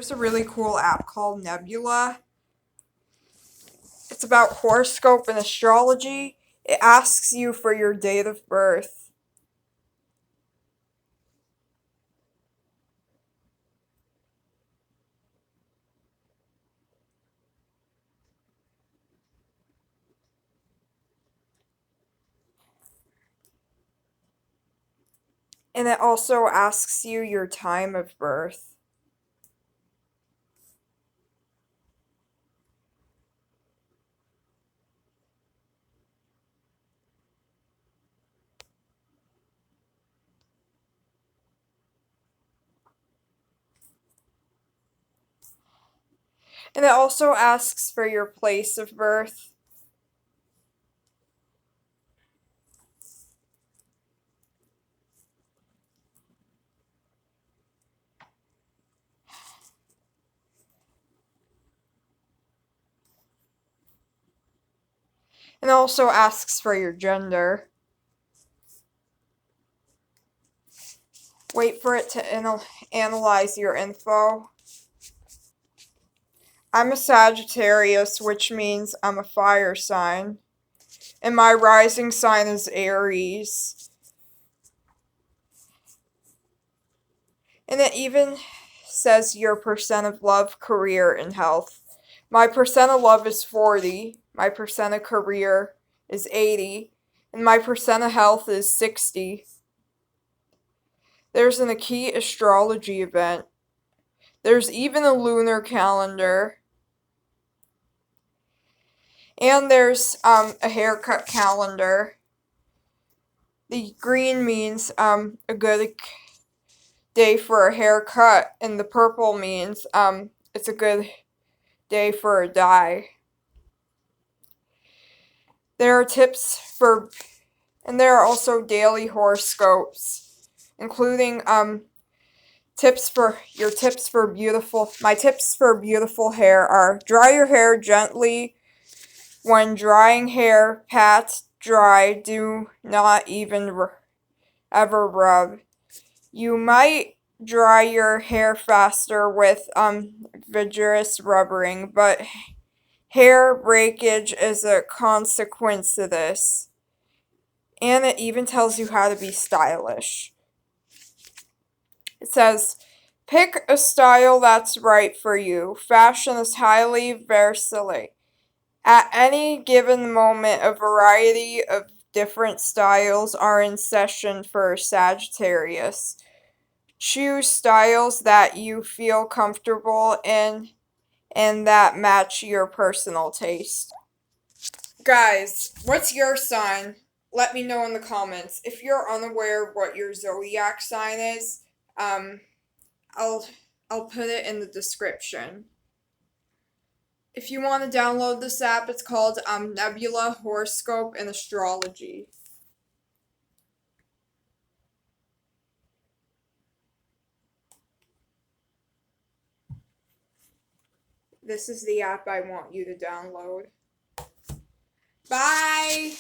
There's a really cool app called Nebula. It's about horoscope and astrology. It asks you for your date of birth. And it also asks you your time of birth. And it also asks for your place of birth. And it also asks for your gender. Wait for it to analyze your info. I'm a Sagittarius, which means I'm a fire sign. And my rising sign is Aries. And it even says your percent of love, career, and health. My percent of love is 40. My percent of career is 80. And my percent of health is 60. There's a key astrology event. There's even a lunar calendar. And there's a haircut calendar. The green means a good day for a haircut, and the purple means it's a good day for a dye. There are and there are also daily horoscopes, including tips for beautiful. My tips for beautiful hair are: dry your hair gently. When drying hair, pat dry. Do not even ever rub. You might dry your hair faster with vigorous rubbing, but hair breakage is a consequence of this. And it even tells you how to be stylish. It says, pick a style that's right for you. Fashion is highly versatile. At any given moment, a variety of different styles are in session for Sagittarius. Choose styles that you feel comfortable in and that match your personal taste. Guys, what's your sign? Let me know in the comments. If you're unaware of what your zodiac sign is, I'll put it in the description. If you want to download this app, it's called Nebula Horoscope and Astrology. This is the app I want you to download. Bye!